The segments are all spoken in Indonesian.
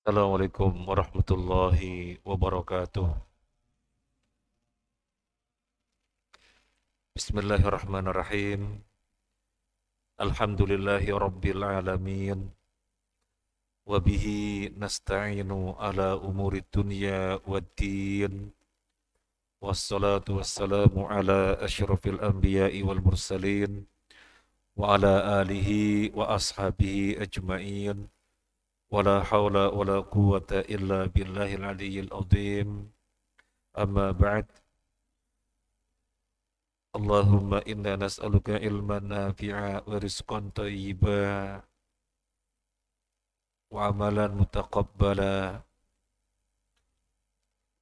Assalamualaikum warahmatullahi wabarakatuh. Bismillahirrahmanirrahim. Alhamdulillahi rabbil alamin. Wabihi nasta'inu ala umuri dunya waddin. Wassalatu wassalamu ala ashrafil anbiya'i wal mursalin. Wa ala alihi wa ashabihi ajma'in. Wala hawla wala quwata illa billahil aliyyil azim. Amma ba'd. Allahumma inna nas'aluka ilman nafi'a wa rizqan thayyiba wa amalan mutaqabbala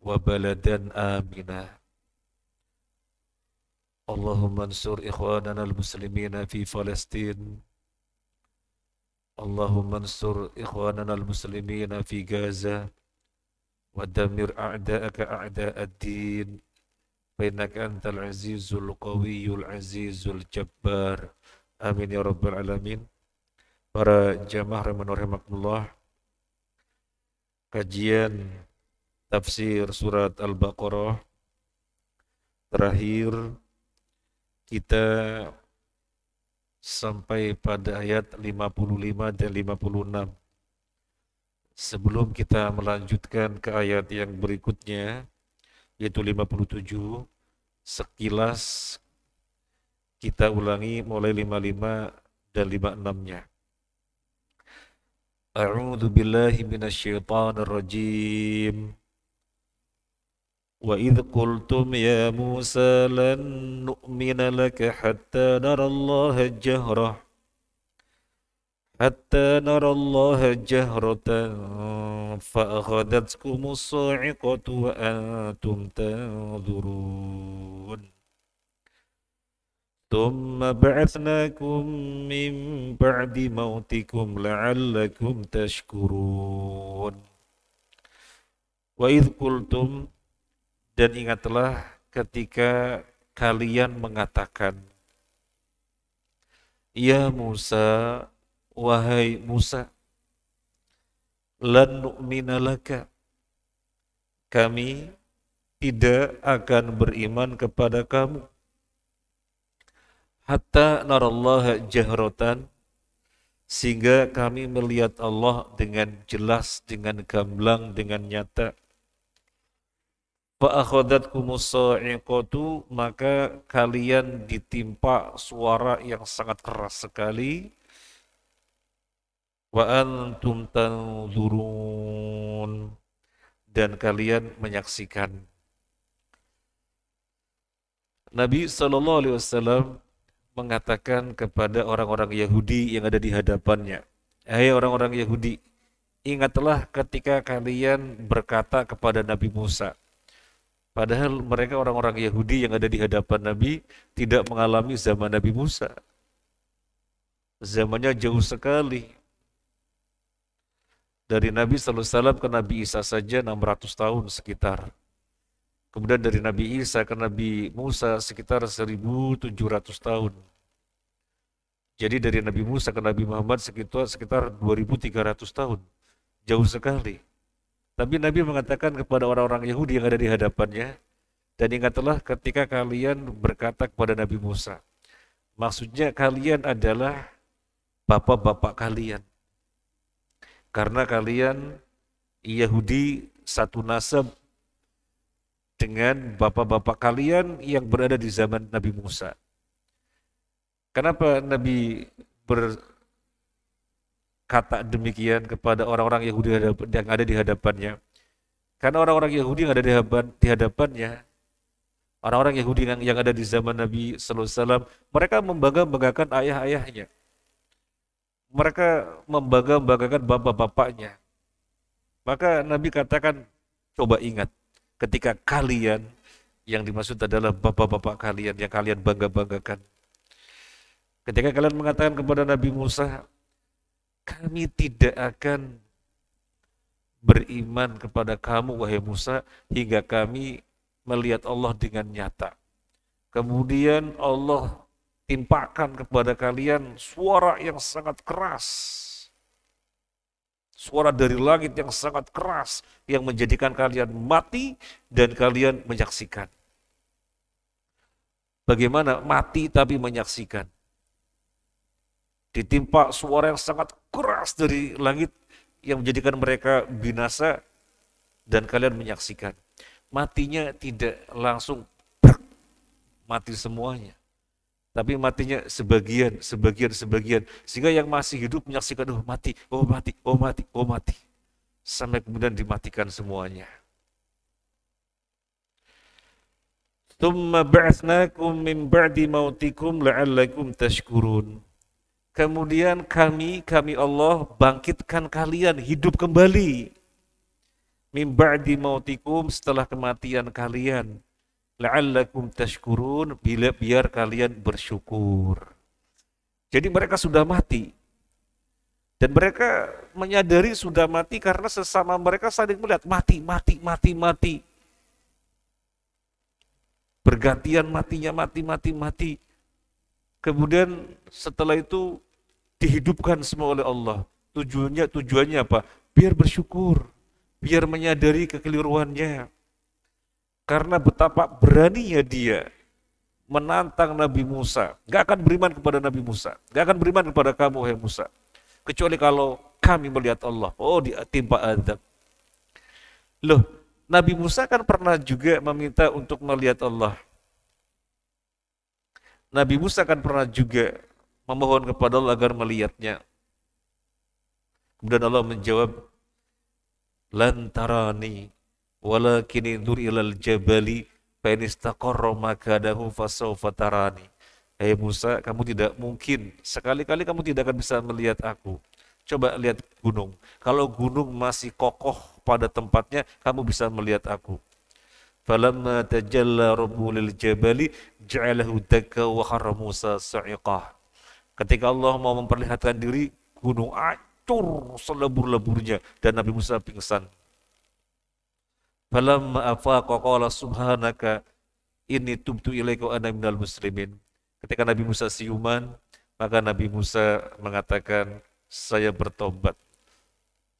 wa baladan amina. Allahumma ansur ikhwanana al-muslimina fi Palestin. Allahumma ansur ikhwanana al-muslimina fi Gaza wa damir a'da'aka a'da'ad-din. Fainaka antal azizul qawiyul azizul jabbar. Amin ya rabbal alamin. Para jamaah rahimakumullah, kajian tafsir surat Al-Baqarah terakhir kita sampai pada ayat 55 dan 56. Sebelum kita melanjutkan ke ayat yang berikutnya, yaitu 57, sekilas kita ulangi mulai 55 dan 56-nya. A'udzu billahi minasyaitonir rajim. Wa idh qultum ya Musa lan nu'mina laka hatta narallaha jahrah فأخذتكم الصاعقة وأنتم تنظرون ثم بعثناكم من بعد موتكم لعلكم تشكرون وإذ قلتم, dan ingatlah ketika kalian mengatakan, ya Musa, wahai Musa, lan nu'mina laka, kami tidak akan beriman kepada kamu, hatta narallaha jahratan, sehingga kami melihat Allah dengan jelas, dengan gamblang, dengan nyata. Fa'akhadatkumus sa'iqatu, maka kalian ditimpa suara yang sangat keras sekali. Wa antum tanzurun, dan kalian menyaksikan. Nabi SAW mengatakan kepada orang-orang Yahudi yang ada di hadapannya, hai orang-orang Yahudi, ingatlah ketika kalian berkata kepada Nabi Musa. Padahal mereka orang-orang Yahudi yang ada di hadapan Nabi tidak mengalami zaman Nabi Musa. Zamannya jauh sekali. Dari Nabi SAW ke Nabi Isa saja 600 tahun sekitar. Kemudian dari Nabi Isa ke Nabi Musa sekitar 1700 tahun. Jadi dari Nabi Musa ke Nabi Muhammad sekitar 2300 tahun. Jauh sekali. Tapi Nabi mengatakan kepada orang-orang Yahudi yang ada di hadapannya, dan ingatlah ketika kalian berkata kepada Nabi Musa. Maksudnya kalian adalah bapak-bapak kalian. Karena kalian Yahudi satu nasab dengan bapak-bapak kalian yang berada di zaman Nabi Musa. Kenapa Nabi berkata demikian kepada orang-orang Yahudi yang ada di hadapannya? Karena orang-orang Yahudi yang ada di hadapannya, orang-orang Yahudi yang ada di zaman Nabi SAW, mereka membangga-banggakan ayah-ayahnya. Mereka membangga-banggakan bapak-bapaknya. Maka Nabi katakan, coba ingat, ketika kalian, yang dimaksud adalah bapak-bapak kalian, yang kalian bangga-banggakan. Ketika kalian mengatakan kepada Nabi Musa, kami tidak akan beriman kepada kamu, wahai Musa, hingga kami melihat Allah dengan nyata. Kemudian Allah timpakan kepada kalian suara yang sangat keras. Suara dari langit yang sangat keras yang menjadikan kalian mati dan kalian menyaksikan. Bagaimana mati tapi menyaksikan? Ditimpa suara yang sangat keras dari langit yang menjadikan mereka binasa dan kalian menyaksikan. Matinya tidak langsung mati semuanya. Tapi matinya sebagian. Sehingga yang masih hidup menyaksikan, oh mati, oh mati, oh mati, oh mati. Sampai kemudian dimatikan semuanya. Tsumma ba'atsnakum min ba'di mautikum la'allakum tashkurun. Kemudian kami Allah bangkitkan kalian hidup kembali. Min ba'di mautikum, setelah kematian kalian. La'allakum tashkurun, biar kalian bersyukur. Jadi mereka sudah mati. Dan mereka menyadari sudah mati karena sesama mereka saling melihat mati. Bergantian matinya, mati. Kemudian setelah itu dihidupkan semua oleh Allah. Tujuannya apa? Biar bersyukur, biar menyadari kekeliruannya. Karena betapa beraninya dia menantang Nabi Musa. Gak akan beriman kepada Nabi Musa. Gak akan beriman kepada kamu, wahai Musa. Kecuali kalau kami melihat Allah. Oh, ditimpa azab. Loh, Nabi Musa kan pernah juga meminta untuk melihat Allah. Nabi Musa kan pernah juga memohon kepada Allah agar melihatnya. Kemudian Allah menjawab, lan tarani walakin indur ilal jabali fa in istaqarra makanahu fasawfa tarani. Hai Musa, kamu tidak mungkin, sekali-kali kamu tidak akan bisa melihat aku. Coba lihat gunung. Kalau gunung masih kokoh pada tempatnya, kamu bisa melihat aku. Falamma tajalla rabbuhu lil jabali ja'alahu dakka wa kharra Musa sa'iqah. Ketika Allah mau memperlihatkan diri, gunung hancur selebur-leburnya dan Nabi Musa pingsan. Falamma afaqa qala subhanaka inni tubtu ilaika ana minal muslimin. Ketika Nabi Musa siuman, maka Nabi Musa mengatakan, saya bertobat.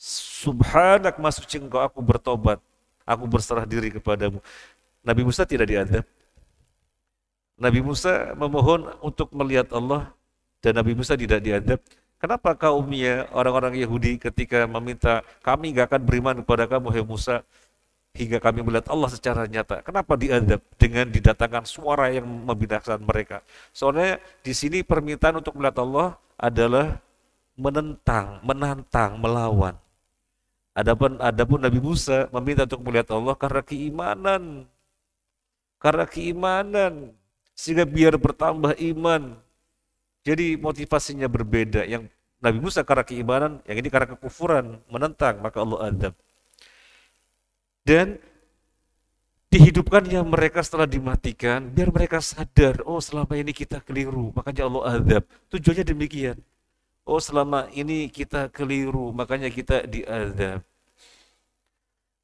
Subhanak, maha suci engkau, aku bertobat. Aku berserah diri kepadamu. Nabi Musa tidak diadab. Nabi Musa memohon untuk melihat Allah dan Nabi Musa tidak diadab. Kenapa kaumnya orang-orang Yahudi ketika meminta, kami gak akan beriman kepada kamu, hai Musa, hingga kami melihat Allah secara nyata. Kenapa diadab? Dengan didatangkan suara yang membinasakan mereka. Soalnya di sini permintaan untuk melihat Allah adalah menantang, melawan. Adapun Nabi Musa meminta untuk melihat Allah karena keimanan, sehingga biar bertambah iman. Jadi motivasinya berbeda. Yang Nabi Musa karena keimanan, yang ini karena kekufuran, menentang, maka Allah adab. Dan dihidupkannya mereka setelah dimatikan, biar mereka sadar, oh selama ini kita keliru, makanya Allah azab. Tujuannya demikian. Oh selama ini kita keliru, makanya kita diazab.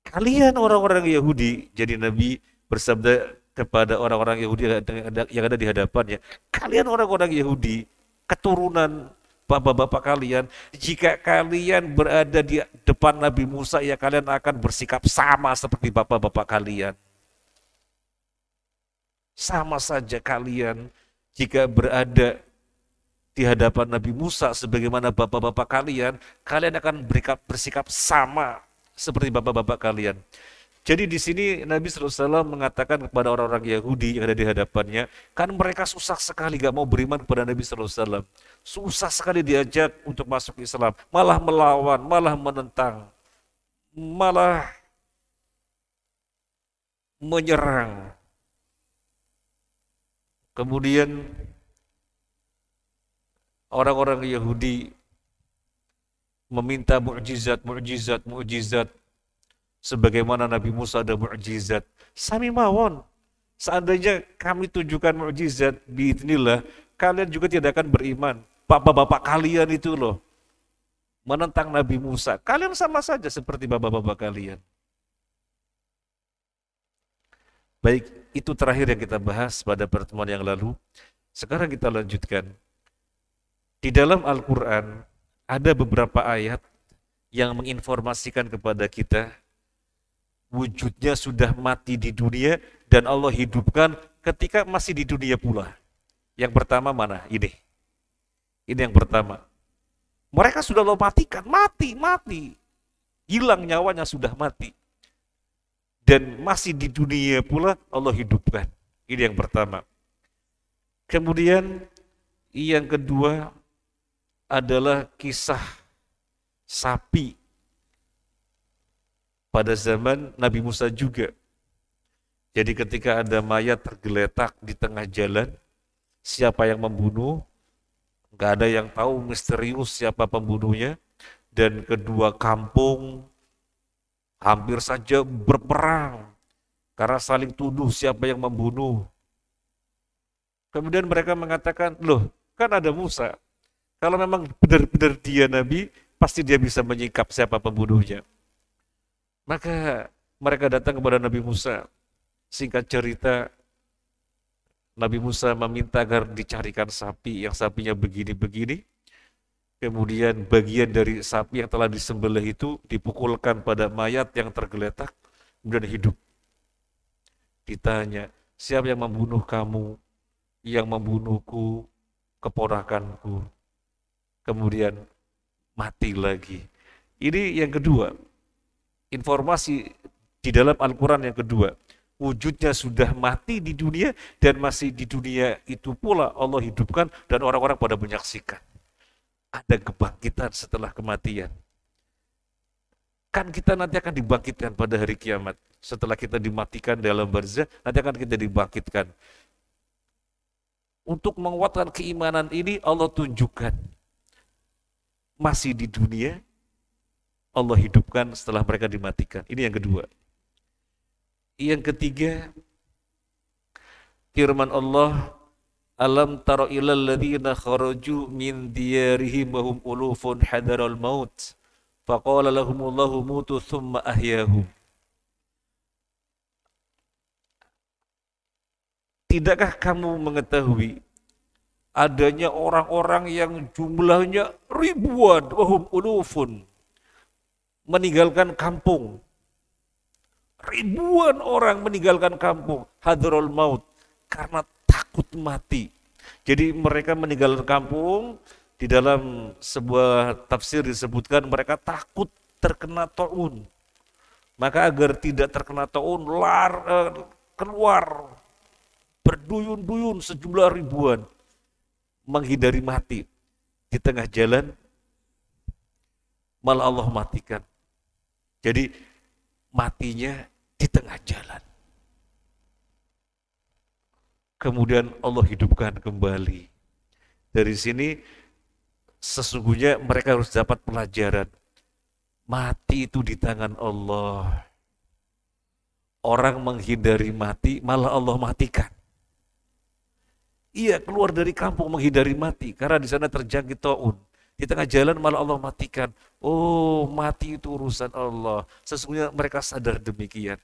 Kalian orang-orang Yahudi, jadi Nabi bersabda kepada orang-orang Yahudi yang ada di hadapannya, kalian orang-orang Yahudi, keturunan bapak-bapak kalian, jika kalian berada di depan Nabi Musa, ya kalian akan bersikap sama seperti bapak-bapak kalian. Sama saja kalian jika berada di hadapan Nabi Musa sebagaimana bapak-bapak kalian, kalian akan bersikap sama seperti bapak-bapak kalian. Jadi di sini Nabi SAW mengatakan kepada orang-orang Yahudi yang ada di hadapannya, kan mereka susah sekali gak mau beriman kepada Nabi SAW. Susah sekali diajak untuk masuk Islam, malah melawan, malah menentang, malah menyerang. Kemudian orang-orang Yahudi meminta mukjizat, sebagaimana Nabi Musa ada mukjizat. Sami mawon. Seandainya kami tunjukkan mukjizat, biidznillah, kalian juga tidak akan beriman. Bapak-bapak kalian itu loh, menentang Nabi Musa. Kalian sama saja seperti bapak-bapak kalian. Baik, itu terakhir yang kita bahas pada pertemuan yang lalu. Sekarang kita lanjutkan. Di dalam Al-Quran ada beberapa ayat yang menginformasikan kepada kita wujudnya sudah mati di dunia dan Allah hidupkan ketika masih di dunia pula. Yang pertama mana? Ini yang pertama. Mereka sudah Allah matikan, mati. Hilang nyawanya, sudah mati. Dan masih di dunia pula Allah hidupkan. Ini yang pertama. Kemudian yang kedua adalah kisah sapi pada zaman Nabi Musa juga. Jadi ketika ada mayat tergeletak di tengah jalan, siapa yang membunuh? Nggak ada yang tahu, misterius siapa pembunuhnya. Dan kedua kampung hampir saja berperang karena saling tuduh siapa yang membunuh. Kemudian mereka mengatakan, loh kan ada Musa. Kalau memang benar-benar dia Nabi, pasti dia bisa menyingkap siapa pembunuhnya. Maka mereka datang kepada Nabi Musa. Singkat cerita, Nabi Musa meminta agar dicarikan sapi yang sapinya begini-begini. Kemudian bagian dari sapi yang telah disembelih itu dipukulkan pada mayat yang tergeletak, kemudian hidup. Ditanya, siapa yang membunuh kamu? Yang membunuhku, keponakanku. Kemudian mati lagi. Ini yang kedua. Informasi di dalam Al-Quran yang kedua. Wujudnya sudah mati di dunia dan masih di dunia itu pula Allah hidupkan dan orang-orang pada menyaksikan. Ada kebangkitan setelah kematian. Kan kita nanti akan dibangkitkan pada hari kiamat. Setelah kita dimatikan dalam barzah, nanti akan kita dibangkitkan. Untuk menguatkan keimanan ini Allah tunjukkan. Masih di dunia, Allah hidupkan setelah mereka dimatikan. Ini yang kedua. Yang ketiga, firman Allah, alam tara ilal ladzina kharaju min diyarihim wa hum ulufun hadaral maut faqala lahumullahu mutu thumma ahyahum. Tidakkah kamu mengetahui adanya orang-orang yang jumlahnya ribuan, wahum ulufun, meninggalkan kampung. Ribuan orang meninggalkan kampung, hadraul maut, karena takut mati. Jadi mereka meninggalkan kampung, di dalam sebuah tafsir disebutkan mereka takut terkena taun. Maka agar tidak terkena taun, keluar, berduyun-duyun sejumlah ribuan, menghindari mati. Di tengah jalan, malah Allah matikan. Jadi matinya di tengah jalan. Kemudian Allah hidupkan kembali. Dari sini sesungguhnya mereka harus dapat pelajaran. Mati itu di tangan Allah. Orang menghindari mati, malah Allah matikan. Iya, keluar dari kampung menghindari mati, karena di sana terjangkit taun. Di tengah jalan malah Allah matikan. Oh, mati itu urusan Allah. Sesungguhnya mereka sadar demikian.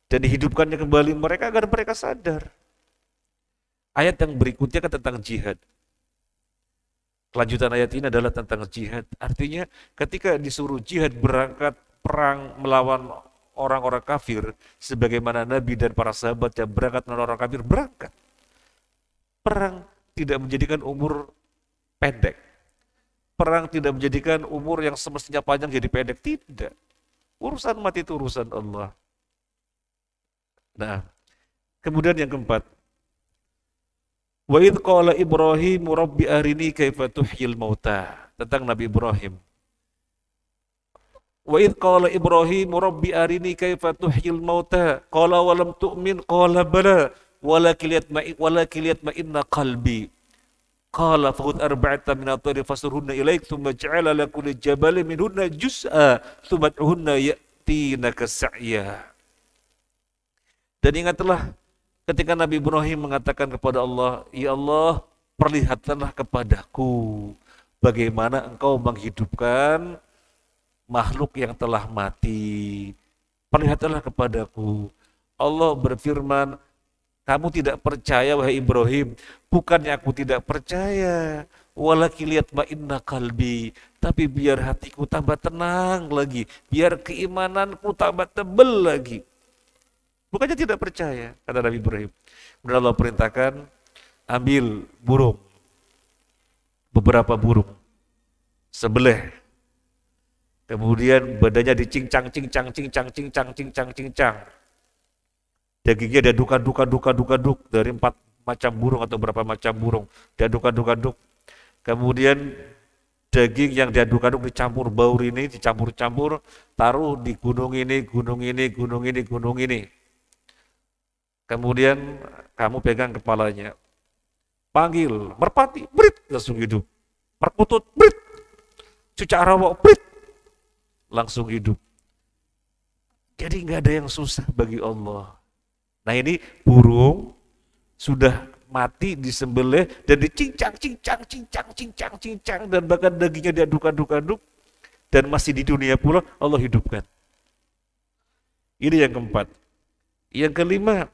Dan dihidupkannya kembali mereka agar mereka sadar. Ayat yang berikutnya kan tentang jihad. Kelanjutan ayat ini adalah tentang jihad. Artinya ketika disuruh jihad, berangkat perang melawan orang-orang kafir, sebagaimana Nabi dan para sahabat yang berangkat melawan orang kafir, berangkat. Perang tidak menjadikan umur pendek. Perang tidak menjadikan umur yang semestinya panjang jadi pendek. Tidak. Urusan mati itu urusan Allah. Nah, kemudian yang keempat. Wa idh qala Ibrahim rabbi arini kaifa tuhyil mauta. Tentang Nabi Ibrahim. Wa idh qala Ibrahim rabbi arini kaifa tuhyil mauta. Qala wa lam tu'min qala bala. Walakin liyatma'inna qalbi. Qala fakhudh arba'atan min at-tayri fasurhunna ilaik thumma ja'ala lakulli jabalin minhunna juz'a thumma ad'uhunna ya'tinaka sa'ya. Dan ingatlah ketika Nabi Ibrahim mengatakan kepada Allah, ya Allah, perlihatkanlah kepadaku bagaimana engkau menghidupkan makhluk yang telah mati. Perlihatkanlah kepadaku. Allah berfirman, kamu tidak percaya wahai Ibrahim, bukannya aku tidak percaya, walakin liyatma'inna qalbi, tapi biar hatiku tambah tenang lagi, biar keimananku tambah tebal lagi. Bukannya tidak percaya, kata Nabi Ibrahim. Kemudian Allah perintahkan, ambil burung, beberapa burung, sebelah. Kemudian badannya dicincang, cincang, cincang, cincang, cincang, cincang. Dagingnya diaduk-aduk dari 4 macam burung atau berapa macam burung. Diaduk-aduk. Kemudian daging yang diaduk-aduk dicampur baur ini, dicampur-campur, taruh di gunung ini, gunung ini, gunung ini, gunung ini. Kemudian kamu pegang kepalanya. Panggil, merpati, brit, langsung hidup. Perkutut, brit. Cucak rawa, brit. Langsung hidup. Jadi nggak ada yang susah bagi Allah. Nah ini burung sudah mati disembelih dan dicincang, cincang, cincang, cincang, cincang, dan bahkan dagingnya diaduk-aduk dan masih di dunia pula Allah hidupkan. Ini yang keempat. Yang kelima,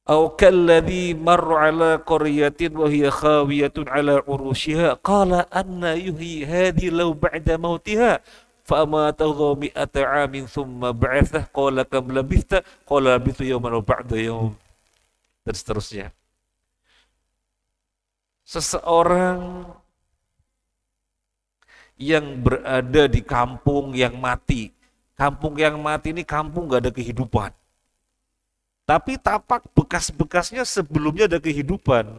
أو كالذي مر على قرية وهي خاوية على عروشها قال أن يحيي هذه لو بعد موتها فأماته 100 عام ثم بعثه قال كم لبثت قال لبثت يوما وبعد يوم, dan seterusnya. Seseorang yang berada di kampung yang mati ini kampung gak ada kehidupan. Tapi tapak bekas-bekasnya sebelumnya ada kehidupan,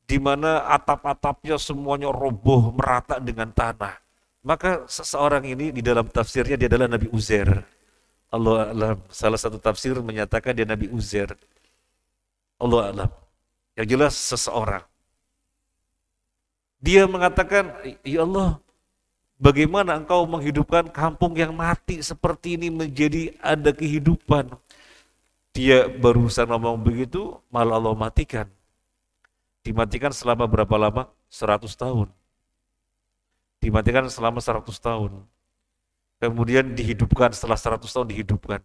di mana atap-atapnya semuanya roboh merata dengan tanah. Maka seseorang ini di dalam tafsirnya dia adalah Nabi Uzair. Allah alam, salah satu tafsir menyatakan dia Nabi Uzair. Allah alam. Yang jelas seseorang. Dia mengatakan, ya Allah, bagaimana engkau menghidupkan kampung yang mati seperti ini menjadi ada kehidupan? Dia barusan ngomong begitu, malah Allah matikan. Dimatikan selama berapa lama? 100 tahun. Dimatikan selama 100 tahun. Kemudian dihidupkan, setelah 100 tahun dihidupkan.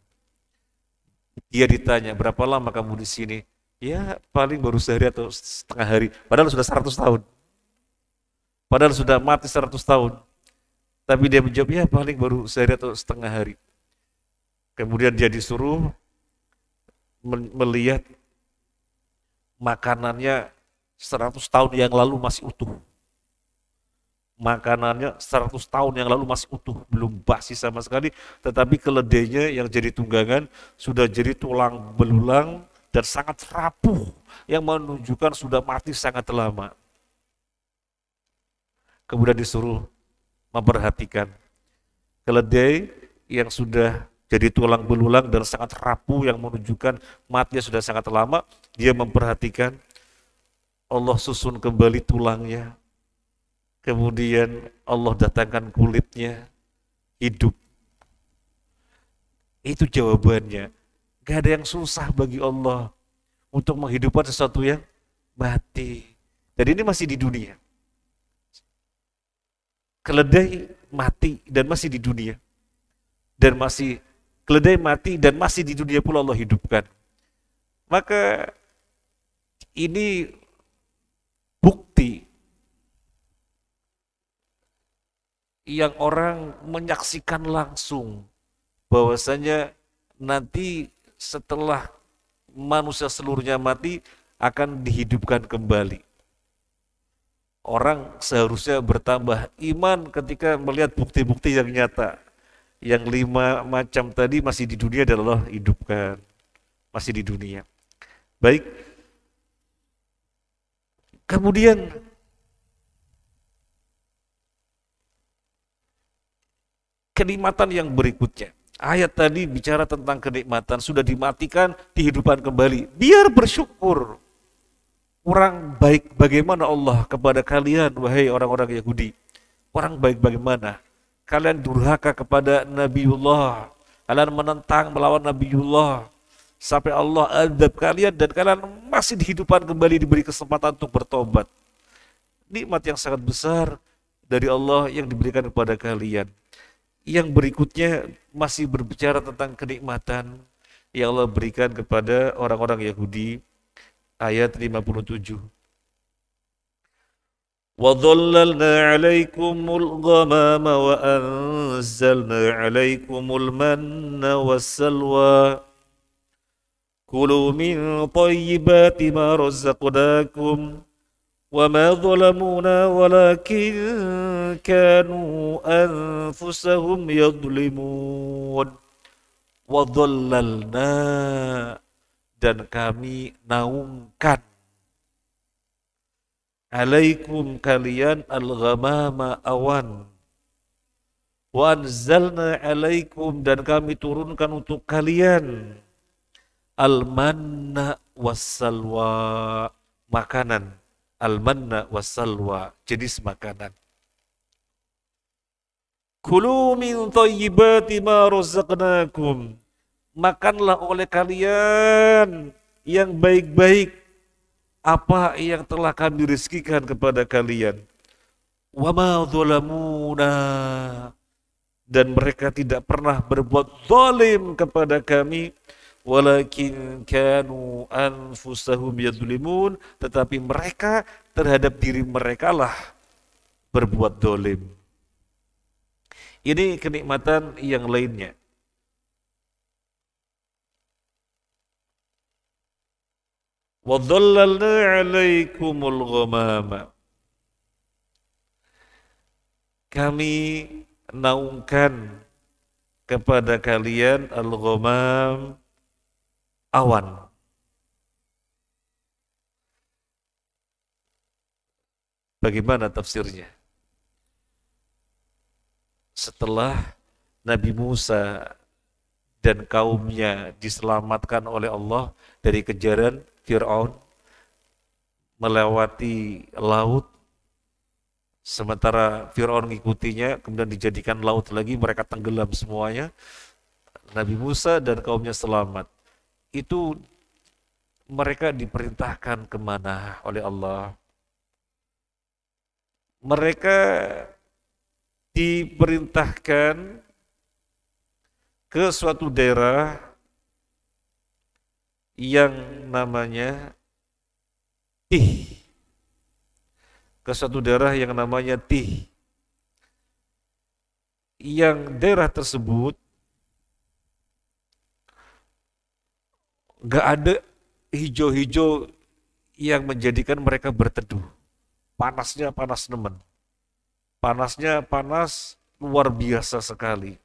Dia ditanya, berapa lama kamu di sini? Ya, paling baru sehari atau setengah hari. Padahal sudah 100 tahun. Padahal sudah mati 100 tahun. Tapi dia menjawab, ya paling baru sehari atau setengah hari. Kemudian dia disuruh melihat makanannya 100 tahun yang lalu masih utuh. Makanannya 100 tahun yang lalu masih utuh, belum basi sama sekali, tetapi keledainya yang jadi tunggangan sudah jadi tulang belulang dan sangat rapuh, yang menunjukkan sudah mati sangat lama. Kemudian disuruh memperhatikan keledai yang sudah jadi tulang belulang dan sangat rapuh yang menunjukkan matinya sudah sangat lama. Dia memperhatikan, Allah susun kembali tulangnya. Kemudian Allah datangkan kulitnya, hidup. Itu jawabannya. Gak ada yang susah bagi Allah untuk menghidupkan sesuatu yang mati. Dan ini masih di dunia. Keledai mati dan masih di dunia. Dan masih keledai mati dan masih di dunia pula Allah hidupkan. Maka ini bukti yang orang menyaksikan langsung bahwasanya nanti setelah manusia seluruhnya mati akan dihidupkan kembali. Orang seharusnya bertambah iman ketika melihat bukti-bukti yang nyata. Yang 5 macam tadi masih di dunia dan Allah hidupkan. Masih di dunia. Baik. Kemudian kenikmatan yang berikutnya. Ayat tadi bicara tentang kenikmatan, sudah dimatikan, dihidupkan kembali. Biar bersyukur. Orang baik bagaimana Allah kepada kalian, wahai orang-orang Yahudi. Orang baik bagaimana? Kalian durhaka kepada Nabiullah, kalian menentang melawan Nabiullah, sampai Allah adab kalian dan kalian masih dihidupkan kembali, diberi kesempatan untuk bertobat. Nikmat yang sangat besar dari Allah yang diberikan kepada kalian. Yang berikutnya masih berbicara tentang kenikmatan yang Allah berikan kepada orang-orang Yahudi, ayat 57. وَظَلَّلْنَا عَلَيْكُمُ الْغَمَامَ وَأَنزَلْنَا عَلَيْكُمُ الْمَنَّ وَالسَّلْوَىٰ كُلُوا مِن طَيِّبَاتِ مَا رَزَقْنَاكُمْ وَمَا ظَلَمُونَا وَلَكِن كَانُوا أَنفُسَهُمْ يَظْلِمُونَ وَظَلَّلْنَا dan kami naungkan alaikum kalian al-ghamama awan wa anzalna alaikum dan kami turunkan untuk kalian al-manna wassalwa makanan al-manna wassalwa jenis makanan kulu min thayyibati ma razaqnakum makanlah oleh kalian yang baik-baik apa yang telah kami rizkikan kepada kalian. Wa ma zalamuna dan mereka tidak pernah berbuat zalim kepada kami walakin kanu anfusahum yadzlimun tetapi mereka terhadap diri mereka lah berbuat zalim. Ini kenikmatan yang lainnya. وَظَلَّلْنَا عَلَيْكُمُ الْغَمَامَ kami naungkan kepada kalian al-ghamam awan. Bagaimana tafsirnya? Setelah Nabi Musa dan kaumnya diselamatkan oleh Allah dari kejaran Fir'aun melewati laut sementara Fir'aun mengikutinya kemudian dijadikan laut lagi mereka tenggelam semuanya Nabi Musa dan kaumnya selamat itu mereka diperintahkan kemana oleh Allah mereka diperintahkan ke suatu daerah yang namanya Tih ke suatu daerah yang namanya Tih yang daerah tersebut gak ada hijau-hijau yang menjadikan mereka berteduh panasnya panas nemen panasnya panas luar biasa sekali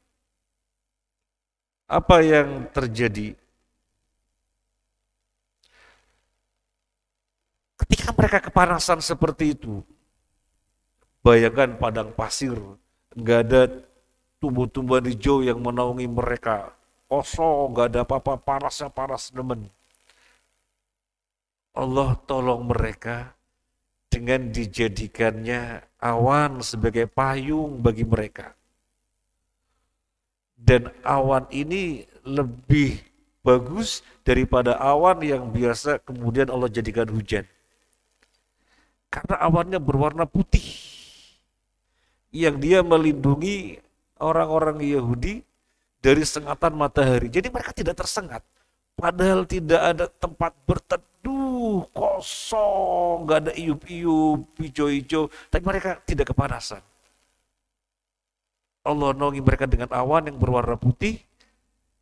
apa yang terjadi ketika mereka kepanasan seperti itu, bayangkan padang pasir, nggak ada tumbuh-tumbuhan hijau yang menaungi mereka, kosong, nggak ada apa-apa, panasnya panas nemen. Allah tolong mereka dengan dijadikannya awan sebagai payung bagi mereka. Dan awan ini lebih bagus daripada awan yang biasa kemudian Allah jadikan hujan. Karena awannya berwarna putih, yang dia melindungi orang-orang Yahudi dari sengatan matahari. Jadi mereka tidak tersengat. Padahal tidak ada tempat berteduh, kosong, gak ada iup-iup, hijau-hijau, tapi mereka tidak kepanasan. Allah naungi mereka dengan awan yang berwarna putih,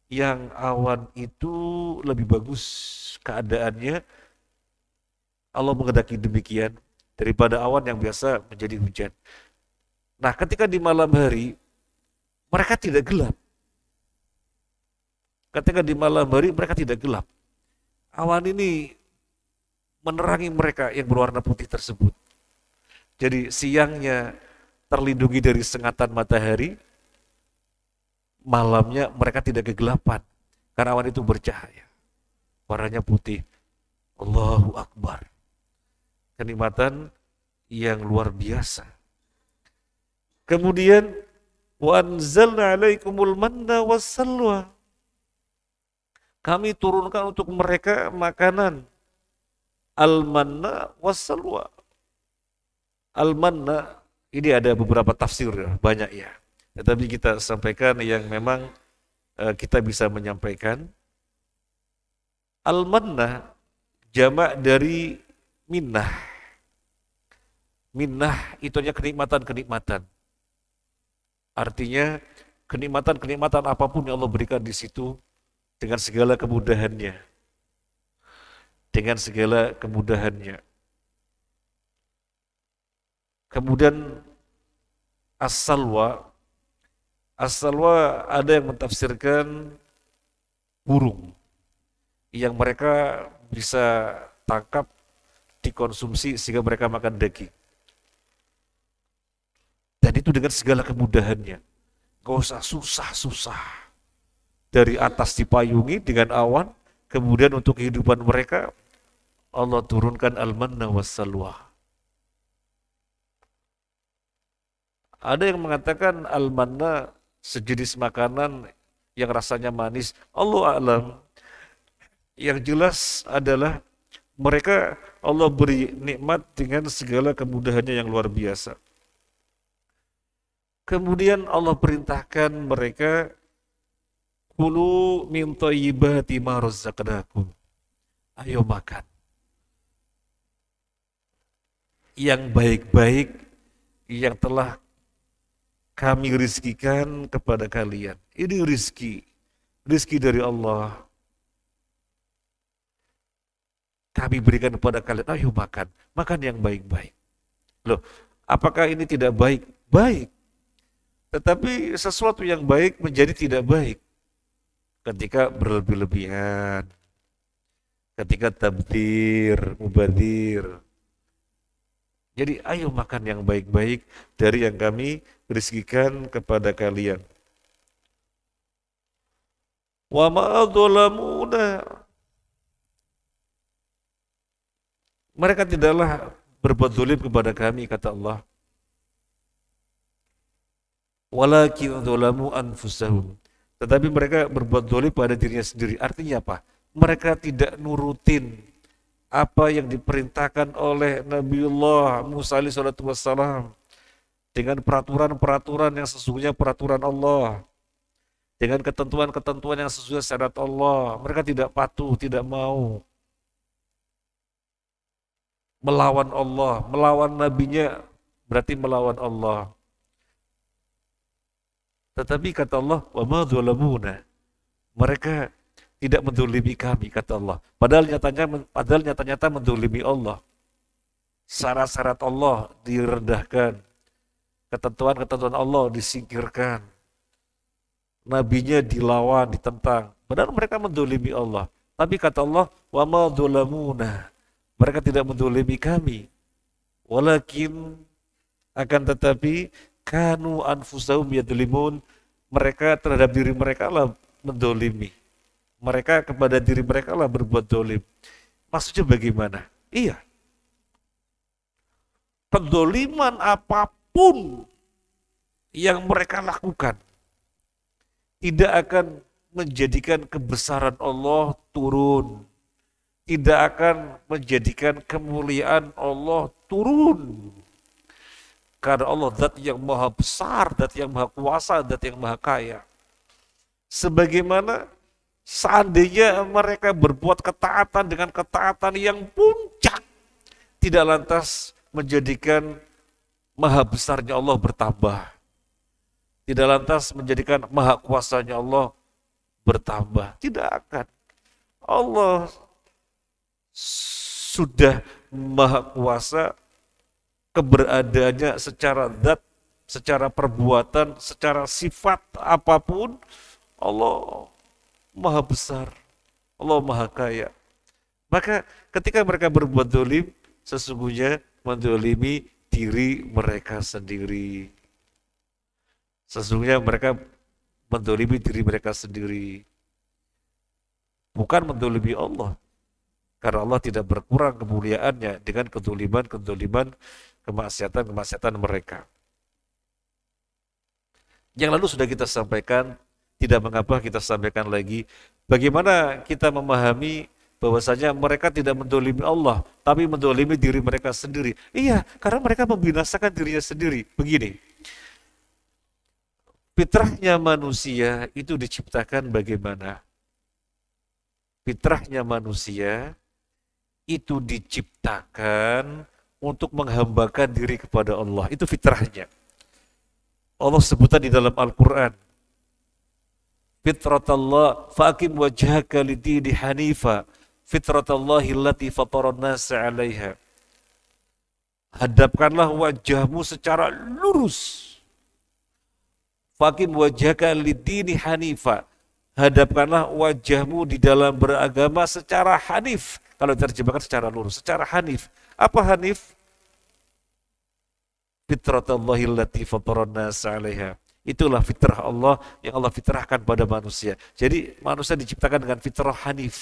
yang awan itu lebih bagus keadaannya. Allah menghendaki demikian daripada awan yang biasa menjadi hujan. Nah, ketika di malam hari, mereka tidak gelap. Ketika di malam hari, mereka tidak gelap. Awan ini menerangi mereka yang berwarna putih tersebut. Jadi siangnya terlindungi dari sengatan matahari, malamnya mereka tidak kegelapan. Karena awan itu bercahaya. Warnanya putih. Allahu Akbar. Kenikmatan yang luar biasa. Kemudian wa anzalna 'alaikumul manna wassalwa. Kami turunkan untuk mereka makanan al-manna wassalwa. Al-manna ini ada beberapa tafsir banyak ya. Tetapi kita sampaikan yang memang kita bisa menyampaikan. Al-manna jamak dari minnah. Minnah itu hanya kenikmatan-kenikmatan. Artinya kenikmatan-kenikmatan apapun yang Allah berikan di situ dengan segala kemudahannya. Dengan segala kemudahannya. Kemudian as-salwa. As-salwa ada yang mentafsirkan burung yang mereka bisa tangkap, dikonsumsi sehingga mereka makan daging. Dan itu dengan segala kemudahannya. Gak usah susah-susah. Dari atas dipayungi dengan awan, kemudian untuk kehidupan mereka, Allah turunkan al-manna was-salwa. Ada yang mengatakan al-manna sejenis makanan yang rasanya manis. Allahu a'lam. Yang jelas adalah mereka Allah beri nikmat dengan segala kemudahannya yang luar biasa. Kemudian Allah perintahkan mereka, kulu min thayyibati ma razaqnakum. Ayo makan yang baik-baik yang telah kami rizkikan kepada kalian. Ini rizki dari Allah. Kami berikan kepada kalian, ayo makan yang baik-baik. Loh, apakah ini tidak baik? Baik. Tetapi sesuatu yang baik menjadi tidak baik ketika berlebih-lebihan, ketika tabdir, mubadir. Jadi ayo makan yang baik-baik dari yang kami rizkikan kepada kalian. Wa ma dzalamuna. Mereka tidaklah berbuat zalim kepada kami, kata Allah. Walakin dzalamu anfusahum. Tetapi mereka berbuat zalim pada dirinya sendiri. Artinya apa? Mereka tidak nurutin apa yang diperintahkan oleh Nabiullah Musa alaihissalam dengan peraturan-peraturan yang sesungguhnya peraturan Allah, dengan ketentuan-ketentuan yang sesuai syariat Allah. Mereka tidak patuh, tidak mau. Melawan Allah, melawan nabinya berarti melawan Allah. Tetapi kata Allah, wa ma dzalamuna. Mereka tidak menzalimi kami, kata Allah. Padahal nyata-nyata menzalimi Allah. Syarat-syarat Allah direndahkan. Ketentuan-ketentuan Allah disingkirkan. Nabinya dilawan, ditentang. Padahal mereka menzalimi Allah. Tapi kata Allah, wa ma dzalamuna. Mereka tidak menzalimi kami. Walakin akan tetapi kanu anfusahum yadzlimun, mereka terhadap diri mereka lah menzalimi. Mereka kepada diri mereka lah berbuat zalim. Maksudnya bagaimana? Iya. Penzaliman apapun yang mereka lakukan tidak akan menjadikan kebesaran Allah turun. Tidak akan menjadikan kemuliaan Allah turun. Karena Allah zat yang maha besar, zat yang maha kuasa, zat yang maha kaya. Sebagaimana seandainya mereka berbuat ketaatan dengan ketaatan yang puncak, tidak lantas menjadikan maha besarnya Allah bertambah. Tidak lantas menjadikan maha kuasanya Allah bertambah. Tidak akan. Allah sudah maha kuasa, keberadaannya secara zat, secara perbuatan, secara sifat apapun, Allah maha besar, Allah maha kaya. Maka ketika mereka berbuat zalim, sesungguhnya menzalimi diri mereka sendiri. Sesungguhnya mereka menzalimi diri mereka sendiri. Bukan menzalimi Allah. Karena Allah tidak berkurang kemuliaannya dengan kedoliman, kemaksiatan mereka. Yang lalu sudah kita sampaikan, tidak mengapa kita sampaikan lagi, bagaimana kita memahami bahwasanya mereka tidak mendolimi Allah, tapi mendolimi diri mereka sendiri. Iya, karena mereka membinasakan dirinya sendiri. Begini, fitrahnya manusia itu diciptakan bagaimana? Fitrahnya manusia itu diciptakan untuk menghambakan diri kepada Allah. Itu fitrahnya. Allah sebutkan di dalam Al-Quran, fitratallah faqim wajhaka lidini hanifa fitratallahi allati fataran nasa 'alaiha. Hadapkanlah wajahmu secara lurus. Faqim wajhaka lidini hanifa. Hadapkanlah wajahmu di dalam beragama secara hanif. Kalau diterjemahkan secara lurus, secara hanif. Apa hanif? Fitratallahi allati fataran nasa 'alaiha. Itulah fitrah Allah yang Allah fitrahkan pada manusia. Jadi manusia diciptakan dengan fitrah hanif.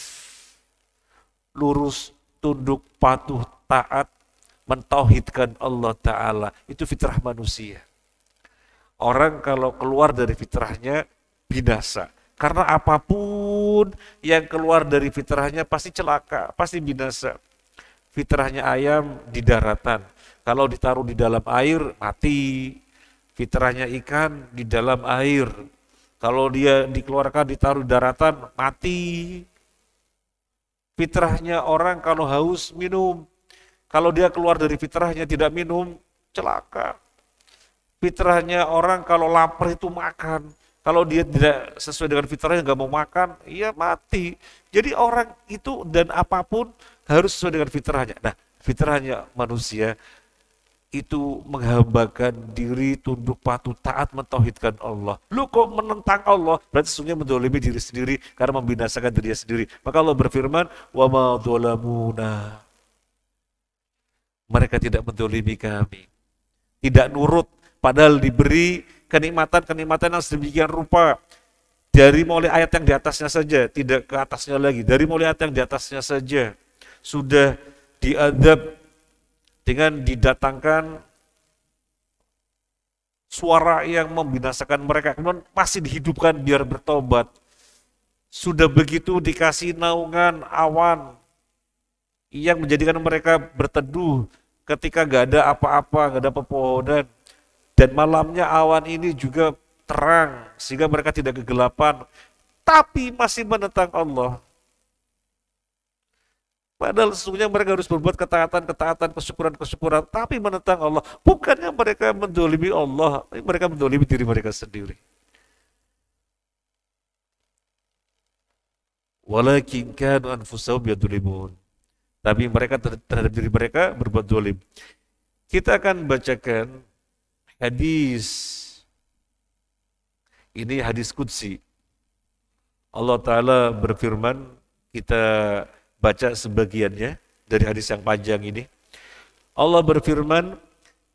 Lurus, tunduk, patuh, taat, mentauhidkan Allah Ta'ala. Itu fitrah manusia. Orang kalau keluar dari fitrahnya binasa. Karena apapun yang keluar dari fitrahnya pasti celaka, pasti binasa. Fitrahnya ayam di daratan. Kalau ditaruh di dalam air, mati. Fitrahnya ikan di dalam air. Kalau dia dikeluarkan, ditaruh di daratan, mati. Fitrahnya orang kalau haus, minum. Kalau dia keluar dari fitrahnya tidak minum, celaka. Fitrahnya orang kalau lapar itu makan. Kalau dia tidak sesuai dengan fitrahnya nggak mau makan, ya mati. Jadi orang itu dan apapun harus sesuai dengan fitrahnya. Nah, fitrahnya manusia itu menghambakan diri, tunduk patuh, taat, mentauhidkan Allah. Lu kok menentang Allah? Berarti sesungguhnya mendolimi diri sendiri karena membinasakan dirinya sendiri. Maka Allah berfirman, wa ma dzalamuna. Mereka tidak mendolimi kami. Tidak nurut, padahal diberi kenikmatan-kenikmatan yang sedemikian rupa. Dari mulai ayat yang di atasnya saja, tidak ke atasnya lagi. Dari mulai ayat yang di atasnya saja, sudah diadab dengan didatangkan suara yang membinasakan mereka, kemudian masih dihidupkan biar bertobat. Sudah begitu dikasih naungan awan yang menjadikan mereka berteduh ketika gak ada apa-apa, gak ada pepohonan. Dan malamnya awan ini juga terang, sehingga mereka tidak kegelapan. Tapi masih menentang Allah. Padahal sesungguhnya mereka harus berbuat ketaatan, kesyukuran, tapi menentang Allah. Bukannya mereka mendolimi Allah, mereka mendolimi diri mereka sendiri. Walakin kanu anfusahum yadzulimun. Tapi mereka terhadap diri mereka berbuat dolim. Kita akan bacakan hadis. Ini hadis qudsi. Allah Ta'ala berfirman, kita baca sebagiannya dari hadis yang panjang ini. Allah berfirman,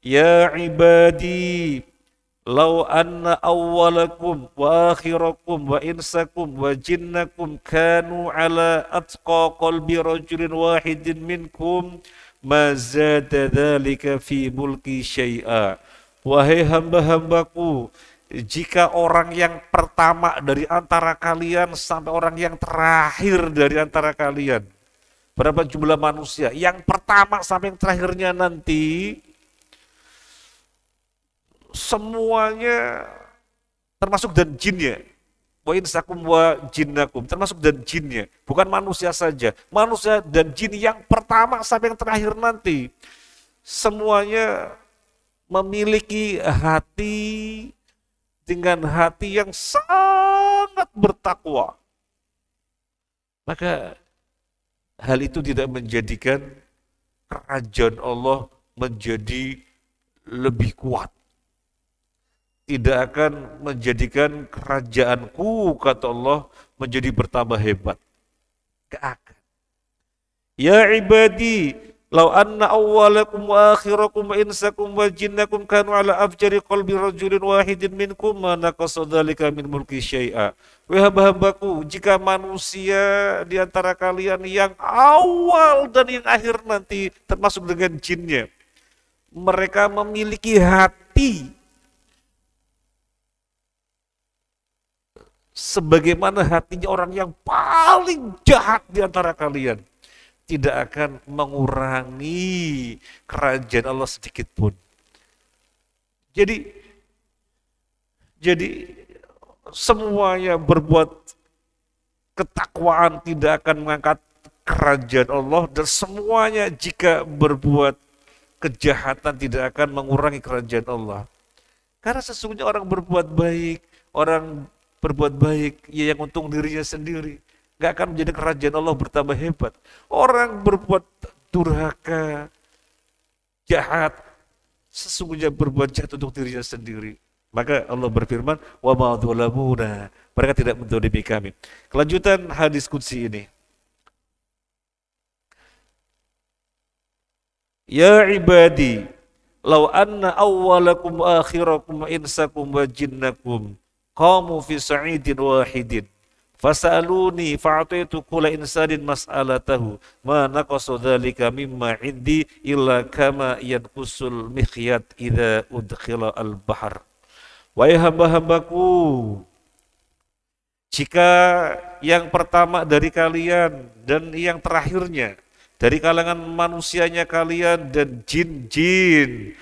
ya ibadi, law anna awwalakum wa akhirakum wa insakum wa jinnakum kanu ala atqa qalbi rajulin wahidin minkum ma zada dhalika fi mulki syai'a. Wahai hamba-hambaku, jika orang yang pertama dari antara kalian sampai orang yang terakhir dari antara kalian, berapa jumlah manusia, yang pertama sampai yang terakhirnya nanti, semuanya termasuk dan jinnya, wa insakum wa jinnakum, termasuk dan jinnya, bukan manusia saja, manusia dan jin yang pertama sampai yang terakhir nanti, semuanya memiliki hati dengan hati yang sangat bertakwa. Maka hal itu tidak menjadikan kerajaan Allah menjadi lebih kuat. Tidak akan menjadikan kerajaanku, kata Allah, menjadi bertambah hebat. Gak akan. Ya ibadi, law anna awwalakum wa akhirakum wa insakum wa jinnakum kanu ala afjari qalbi rajulin wahidin minkum ma naqasa dzalika min mulki syai'a. Wahai hamba-hambaku, jika manusia di antara kalian yang awal dan yang akhir nanti, termasuk dengan jinnya, mereka memiliki hati sebagaimana hatinya orang yang paling jahat di antara kalian, tidak akan mengurangi kerajaan Allah sedikit pun. Jadi semuanya berbuat ketakwaan tidak akan mengangkat kerajaan Allah, dan semuanya jika berbuat kejahatan tidak akan mengurangi kerajaan Allah. Karena sesungguhnya orang berbuat baik ya yang untung dirinya sendiri. Gak akan menjadi kerajaan Allah bertambah hebat. Orang berbuat durhaka, jahat, sesungguhnya berbuat jahat untuk dirinya sendiri. Maka Allah berfirman, wa ma dzalamuna, mereka tidak menzalimi kami. Kelanjutan hadis qudsi ini. Ya ibadi, law anna awwalakum akhirakum insakum wa jinnakum qamu fi sa'idin wahidin fasaluni fa'ataitu kulla insanin mas'alatahu ma naqasa dzalika mimma indi illa kama yanqusul mikhyat idza udkhila al-bahr. Wahai hamba-hambaku, jika yang pertama dari kalian dan yang terakhirnya dari kalangan manusianya kalian dan jin-jin,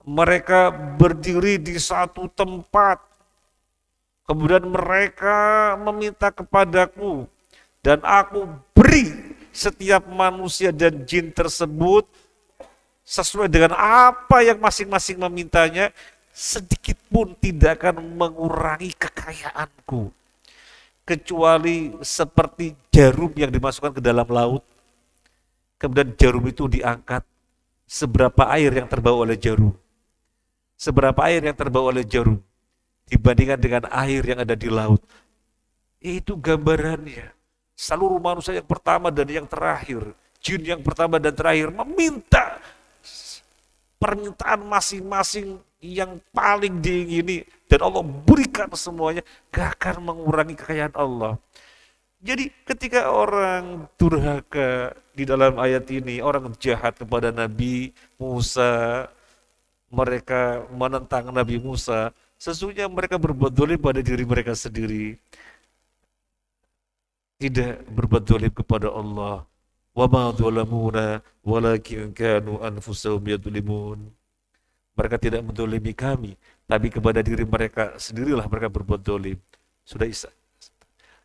mereka berdiri di satu tempat, kemudian mereka meminta kepadaku, dan aku beri setiap manusia dan jin tersebut sesuai dengan apa yang masing-masing memintanya, sedikit pun tidak akan mengurangi kekayaanku, kecuali seperti jarum yang dimasukkan ke dalam laut, kemudian jarum itu diangkat, seberapa air yang terbawa oleh jarum, seberapa air yang terbawa oleh jarum dibandingkan dengan air yang ada di laut. Itu gambarannya. Seluruh manusia yang pertama dan yang terakhir, jin yang pertama dan terakhir meminta permintaan masing-masing yang paling diingini, dan Allah berikan semuanya, gak akan mengurangi kekayaan Allah. Jadi ketika orang durhaka di dalam ayat ini, orang jahat kepada Nabi Musa, mereka menentang Nabi Musa, sesungguhnya mereka berbuat zalim pada diri mereka sendiri, tidak berbuat zalim kepada Allah. Wa ma dzalamuna walakin kanu anfusahum yadzlimun. Mereka tidak menzalimi kami, tapi kepada diri mereka sendirilah mereka berbuat zalim. Sudah Isa.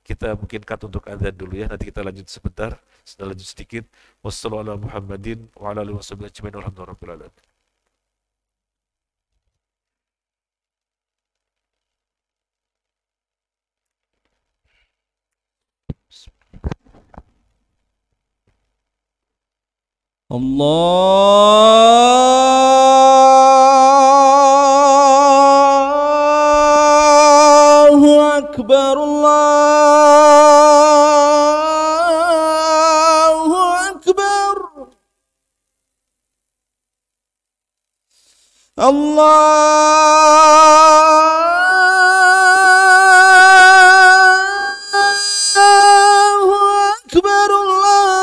Kita mungkin cut untuk azan dulu ya, nanti kita lanjut sebentar, sudah lanjut sedikit. Wassalamualaikum Muhammadin wa ala alihi wasallam ajmain walhamdulillahirabbil alamin. Allahu Akbar, Allahu Akbar, Allahu Akbar, Allahu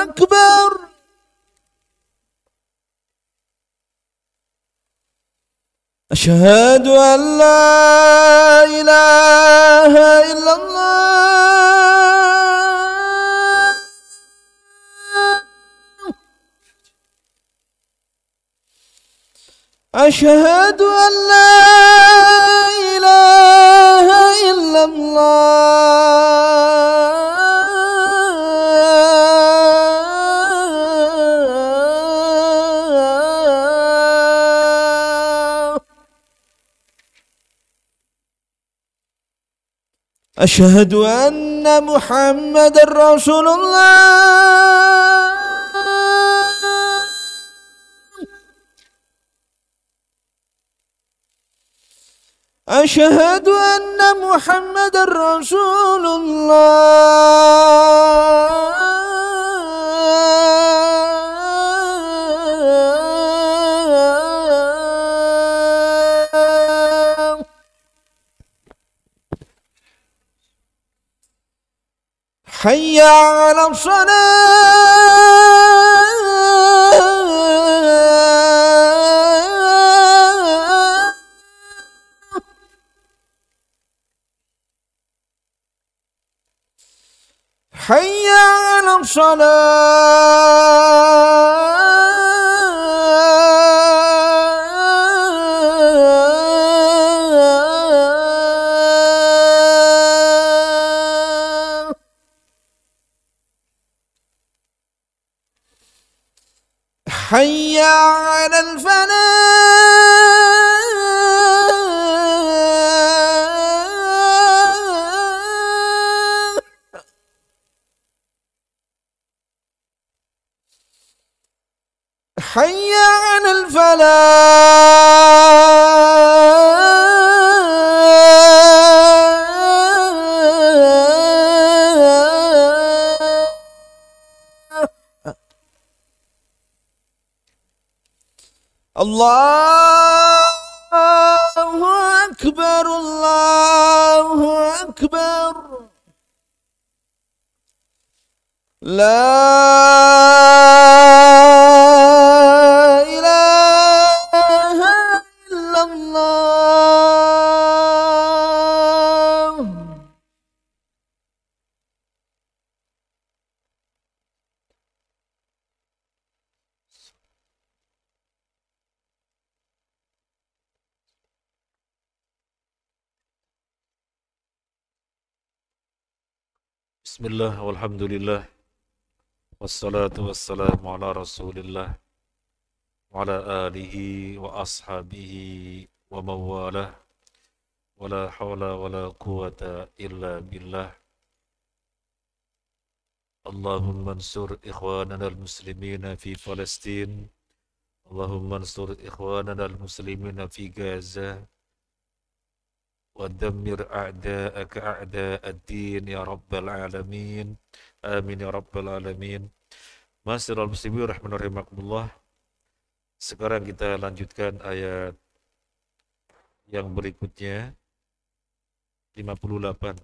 Akbar. أشهد أن لا إله إلا الله أشهد أن لا إله إلا الله أشهد أن محمد رسول الله أشهد أن محمد رسول الله حي على الصلاة حي على الصلاة على الفلاح حي على الفلاح الله أكبر الله أكبر لا إله إلا الله Bismillah, walhamdulillah, wassalatu wassalamu ala rasulillah, wa ala alihi wa ashabihi wa mawalah, wa la hawla wa la quwata illa billah. Allahumma ansur ikhwanana al-muslimina fi Palestin, Allahumma ansur ikhwanana al-muslimina fi Gaza, ودمر أعداءك أعداء الدين يا رب العالمين آمين يا رب العالمين. Ma'asyiral muslimin rahimakumullah. Sekarang kita lanjutkan ayat yang berikutnya 58.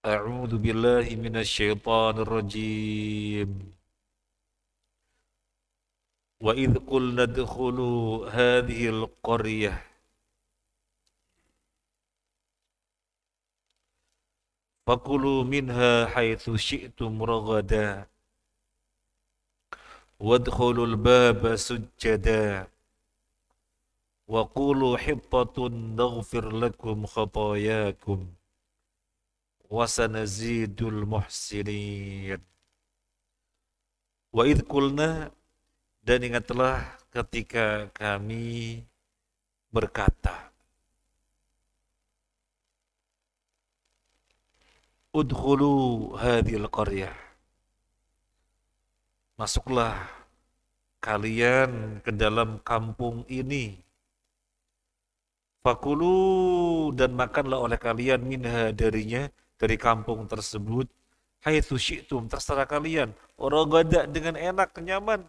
A'udzu billahi minasyaitonir rajim. وَإِذْ قُلْنَا ادْخُلُوا هَذِهِ الْقَرْيَةَ فَكُلُوا مِنْهَا حَيْثُ شِئْتُمْ رَغَدًا وَادْخُلُوا الْبَابَ سُجَّدًا وَقُولُوا حِطَّةٌ نَغْفِرْ لَكُمْ خَطَايَاكُمْ وَسَنَزِيدُ الْمُحْسِنِينَ. وَإِذْ قُلْنَا, dan ingatlah ketika kami berkata, udkhulu hadhil qaryah, masuklah kalian ke dalam kampung ini, fakulu, dan makanlah oleh kalian minha, darinya, dari kampung tersebut, haitsu syi'tum, terserah kalian, ragada, dengan enak, nyaman.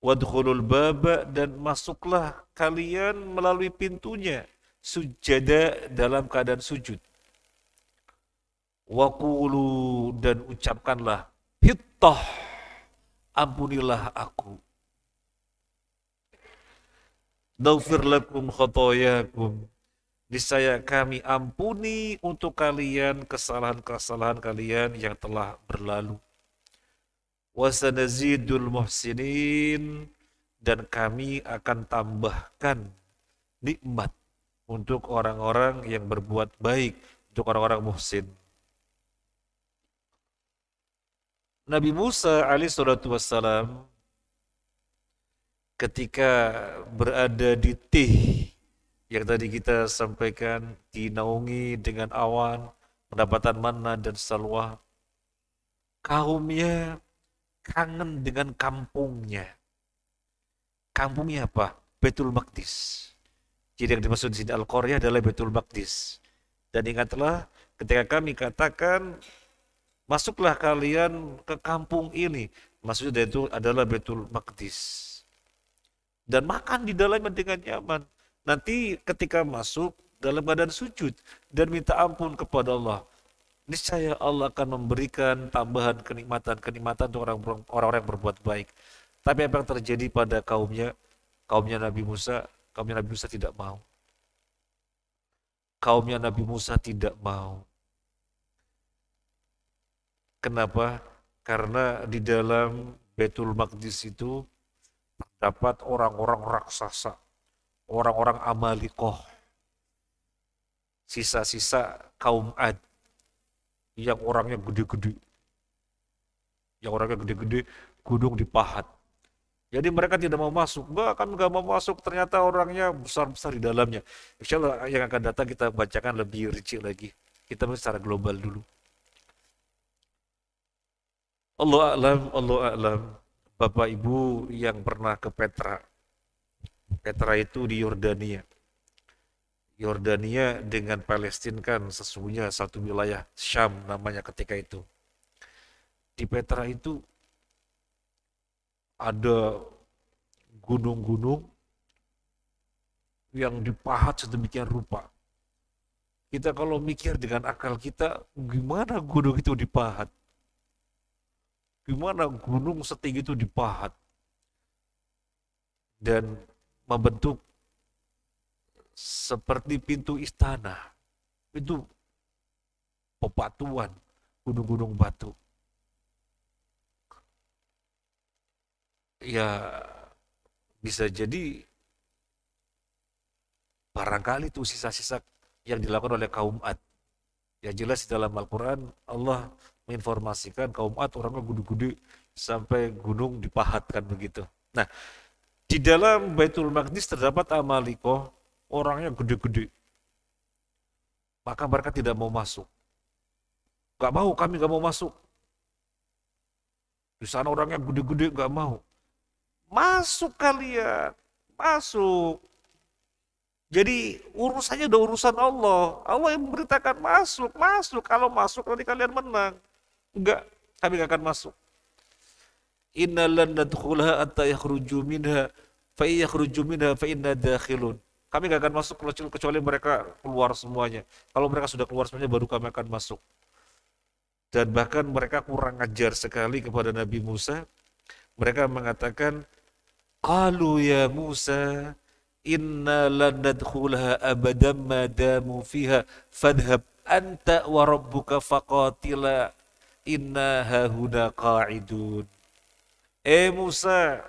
Wadkhulul baba, dan masuklah kalian melalui pintunya, sujada, dalam keadaan sujud. Waqulu, dan ucapkanlah, hittah, ampunilah aku. Naghfir lakum khotoyakum, niscaya kami ampuni untuk kalian kesalahan-kesalahan kalian yang telah berlalu. Wasanazidul muhsinin, dan kami akan tambahkan nikmat untuk orang-orang yang berbuat baik, untuk orang-orang muhsin. Nabi Musa alaihissalatu wassalam ketika berada di Tih yang tadi kita sampaikan, dinaungi dengan awan, mendapatkan manna dan salwa, kaumnya kangen dengan kampungnya. Kampungnya apa? Baitul Maqdis. Jadi yang dimaksud di sini Al-Qaryah adalah Baitul Maqdis. Dan ingatlah ketika kami katakan, masuklah kalian ke kampung ini, maksudnya itu adalah Baitul Maqdis, dan makan di dalamnya dengan nyaman. Nanti ketika masuk dalam keadaan sujud dan minta ampun kepada Allah, niscaya Allah akan memberikan tambahan kenikmatan untuk orang-orang yang berbuat baik. Tapi apa yang terjadi pada kaumnya Nabi Musa? Kaumnya Nabi Musa tidak mau. Kaumnya Nabi Musa tidak mau. Kenapa? Karena di dalam Baitul Maqdis itu terdapat orang-orang raksasa, orang-orang Amalikoh, sisa-sisa kaum Ad yang orangnya gede-gede, yang orangnya gede-gede, gunung dipahat. Jadi mereka tidak mau masuk. Enggak, kami nggak mau masuk. Ternyata orangnya besar-besar di dalamnya. Insya Allah yang akan datang kita bacakan lebih rinci lagi. Kita secara global dulu. Allah a'lam, Allah a'lam. Bapak Ibu yang pernah ke Petra. Petra itu di Yordania. Yordania dengan Palestina kan sesungguhnya satu wilayah, Syam namanya ketika itu. Di Petra itu ada gunung-gunung yang dipahat sedemikian rupa. Kita kalau mikir dengan akal kita, gimana gunung itu dipahat? Gimana gunung setinggi itu dipahat? Dan membentuk seperti pintu istana. Itu pepatuan gunung-gunung batu. Ya bisa jadi barangkali itu sisa-sisa yang dilakukan oleh kaum Ad. Ya jelas di dalam Al-Quran Allah menginformasikan kaum Ad orangnya gede-gede sampai gunung dipahatkan begitu. Nah, di dalam Baitul Maqdis terdapat Amalikoh, orangnya gede-gede. Maka mereka tidak mau masuk. Gak mau, kami gak mau masuk. Di sana orangnya gede-gede gak mau. Masuk kalian, masuk. Jadi urusannya udah urusan Allah. Allah yang memberitakan masuk, masuk. Kalau masuk nanti kalian menang. Enggak, kami gak akan masuk. Inna lan nadkhulaha hatta yakhruju minha fa yakhruju minha fa inna dakhilun. Kami gak akan masuk kecuali mereka keluar semuanya. Kalau mereka sudah keluar semuanya baru kami akan masuk. Dan bahkan mereka kurang ajar sekali kepada Nabi Musa. Mereka mengatakan, qalu ya Musa inna lan nadkhulaha abadan ma damu fiha fadhhab anta wa rabbuka faqatila inna hahuna qa'idun. Musa,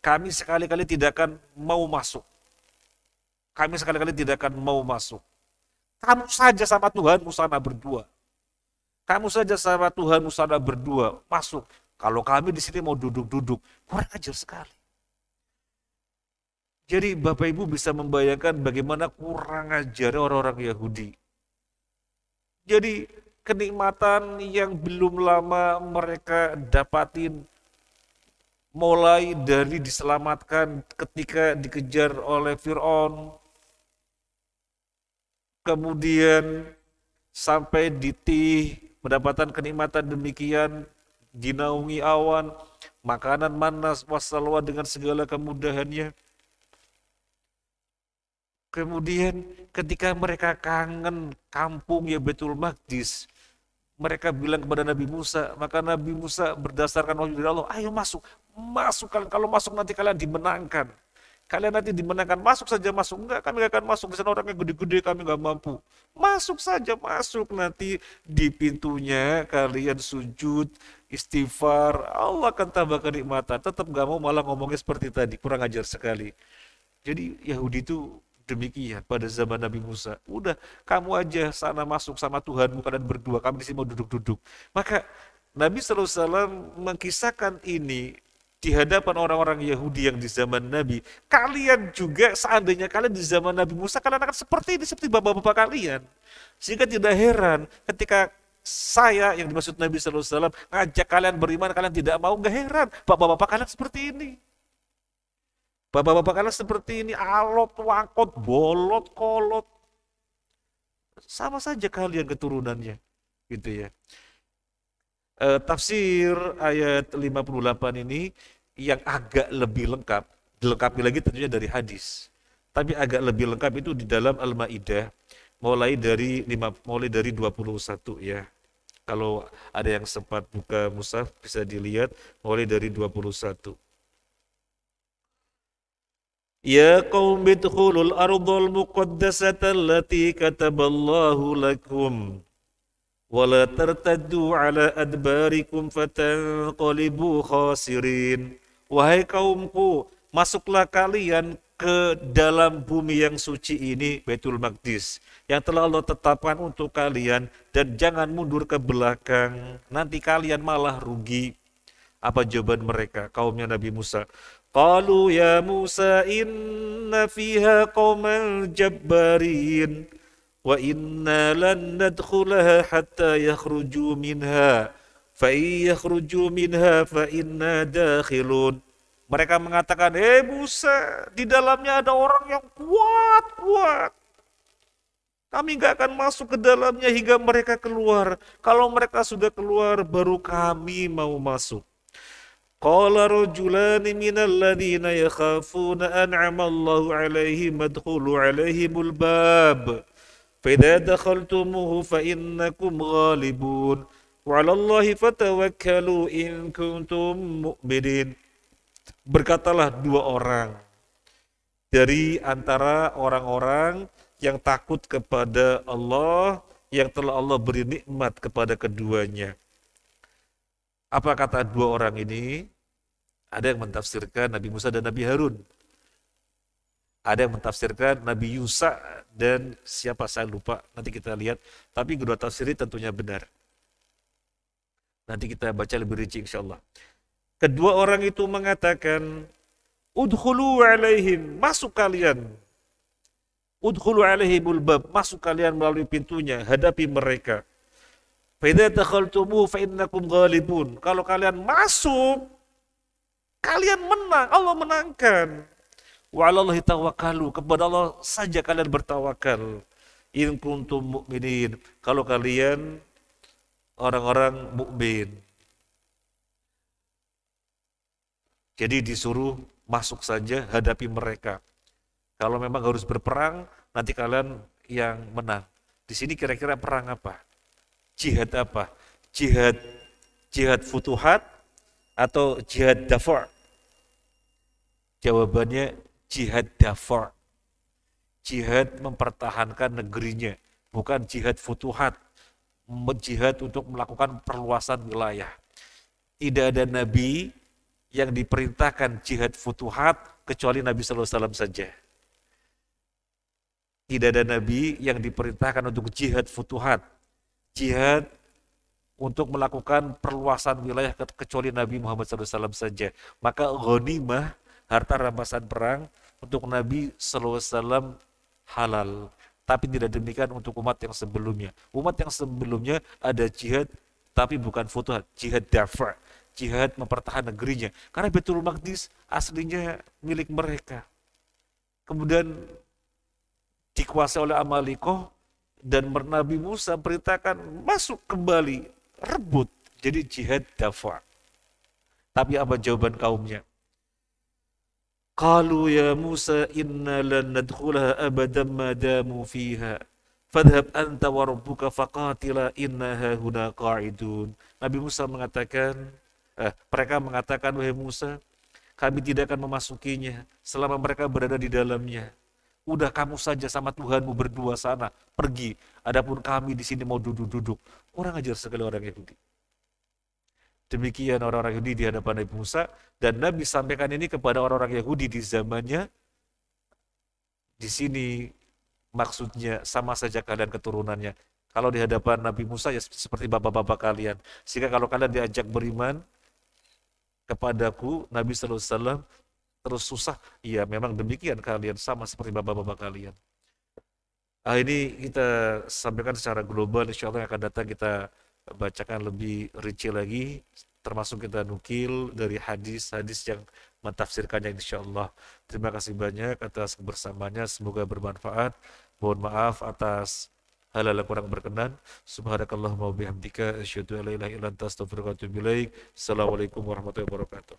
kami sekali-kali tidak akan mau masuk. Kami sekali-kali tidak akan mau masuk. Kamu saja sama Tuhanmu sana berdua. Kamu saja sama Tuhanmu sana berdua masuk. Kalau kami di sini mau duduk-duduk, kurang ajar sekali. Jadi Bapak Ibu bisa membayangkan bagaimana kurang ajar orang-orang Yahudi. Jadi kenikmatan yang belum lama mereka dapatin, mulai dari diselamatkan ketika dikejar oleh Fir'aun, kemudian sampai ditih, mendapatkan kenikmatan demikian, dinaungi awan, makanan manas wassalwa dengan segala kemudahannya. Kemudian ketika mereka kangen kampung ya Baitul Maqdis, mereka bilang kepada Nabi Musa, maka Nabi Musa berdasarkan wahyu dari Allah, ayo masuk, masuk kalian, kalau masuk nanti kalian dimenangkan. Kalian nanti dimenangkan, masuk saja masuk. Enggak, kami gak akan masuk, di sana orangnya gede-gede, kami gak mampu. Masuk saja, masuk, nanti di pintunya kalian sujud, istighfar, Allah akan tambah kenikmatan. Tetap gak mau, malah ngomongnya seperti tadi, kurang ajar sekali. Jadi Yahudi itu demikian pada zaman Nabi Musa. Udah, kamu aja sana masuk sama Tuhanmu, kalian berdua, kami di sini mau duduk-duduk. Maka Nabi SAW mengkisahkan ini di hadapan orang-orang Yahudi yang di zaman Nabi. Kalian juga seandainya kalian di zaman Nabi Musa, kalian akan seperti ini, seperti bapak-bapak kalian. Sehingga tidak heran ketika saya yang dimaksud Nabi SAW ngajak kalian beriman, kalian tidak mau, gak heran. Bapak-bapak kalian seperti ini. Bapak-bapak kalian seperti ini, alot, wangkot, bolot, kolot. Sama saja kalian keturunannya. Gitu ya. Tafsir ayat 58 ini yang agak lebih lengkap, dilengkapi lagi tentunya dari hadis. Tapi agak lebih lengkap itu di dalam Al-Maidah mulai dari 21 ya. Kalau ada yang sempat buka mushaf bisa dilihat mulai dari 21. Ya qaum idkhulul ardhal muqaddasata allati kataballahu lakum wala tartaddu ala adbarikum fatanqalibu khasirin. Wahai kaumku, masuklah kalian ke dalam bumi yang suci ini, Baitul Maqdis, yang telah Allah tetapkan untuk kalian, dan jangan mundur ke belakang, nanti kalian malah rugi. Apa jawaban mereka, kaumnya Nabi Musa? Qalu ya Musa inna fiha qauman jabbarin wa inna lan nadkhulaha hatta yakhruju minha fa in yakhruju minha fa inna dakhilun. Mereka mengatakan, Musa, di dalamnya ada orang yang kuat-kuat. Kami nggak akan masuk ke dalamnya hingga mereka keluar. Kalau mereka sudah keluar, baru kami mau masuk. Qala rajulani minal ladhina yakhafuna an'ama Allahu alaihim adkhulu alaihimul bab. Fa idza dakhaltumuhu fa innakum ghalibun. Wa 'ala Allahi fatawakkalu in kuntum mu'minin. Berkatalah dua orang dari antara orang-orang yang takut kepada Allah, yang telah Allah beri nikmat kepada keduanya. Apa kata dua orang ini? Ada yang mentafsirkan Nabi Musa dan Nabi Harun. Ada yang mentafsirkan Nabi Yusa dan siapa saya lupa, nanti kita lihat. Tapi kedua tafsir ini tentunya benar. Nanti kita baca lebih rinci insyaAllah. Kedua orang itu mengatakan, udkhulu alaihim, masuk kalian. Udkhulu alaihimul bab, masuk kalian melalui pintunya, hadapi mereka. Fa idza dakhaltumuhu fa innakum ghalibun. Kalau kalian masuk, kalian menang, Allah menangkan. Wa 'alallahi tawakkalu, kepada Allah saja kalian bertawakal. In kuntum mu'minin, kalau kalian orang-orang mukmin. Jadi disuruh masuk saja, hadapi mereka. Kalau memang harus berperang, nanti kalian yang menang. Di sini kira-kira perang apa? Jihad apa? Jihad futuhat atau jihad dafa'? Jawabannya jihad dafa'. Jihad mempertahankan negerinya, bukan jihad futuhat. Jihad untuk melakukan perluasan wilayah. Tidak ada nabi yang diperintahkan jihad futuhat kecuali Nabi SAW saja. Tidak ada nabi yang diperintahkan untuk jihad futuhat, jihad untuk melakukan perluasan wilayah kecuali Nabi Muhammad SAW saja. Maka ghanimah, harta rampasan perang untuk Nabi SAW halal. Tapi tidak demikian untuk umat yang sebelumnya. Umat yang sebelumnya ada jihad, tapi bukan futuhat, jihad dafa', jihad mempertahankan negerinya. Karena Baitul Maqdis aslinya milik mereka. Kemudian dikuasai oleh Amalikoh, dan Nabi Musa perintahkan masuk kembali, rebut. Jadi jihad dafa'. Tapi apa jawaban kaumnya? Qalu ya Musa inna lan nadkhulaha abadan ma damu fiha fadhhab anta wa rabbuka faqatila inna hahuna qa'idun. Nabi Musa mengatakan, mereka mengatakan, wahai Musa, kami tidak akan memasukinya selama mereka berada di dalamnya. Udah kamu saja sama Tuhanmu berdua sana, pergi. Adapun kami di sini mau duduk-duduk. Kurang ajar sekali orang Yahudi. Demikian orang-orang Yahudi di hadapan Nabi Musa, dan Nabi sampaikan ini kepada orang-orang Yahudi di zamannya. Di sini maksudnya sama saja kalian keturunannya. Kalau di hadapan Nabi Musa ya seperti bapak-bapak kalian. Sehingga kalau kalian diajak beriman kepadaku, Nabi SAW, terus susah, ya memang demikian kalian, sama seperti bapak-bapak kalian. Ini kita sampaikan secara global, insya Allah yang akan datang kita bacakan lebih rinci lagi, termasuk kita nukil dari hadis-hadis yang mentafsirkannya insya Allah. Terima kasih banyak atas kebersamaannya, semoga bermanfaat. Mohon maaf atas hal-hal yang kurang berkenan. Subhanakallahumma wa bihamdika asyhadu an la ilaha illa anta astaghfiruka wa atubu ilaik. Assalamualaikum warahmatullahi wabarakatuh.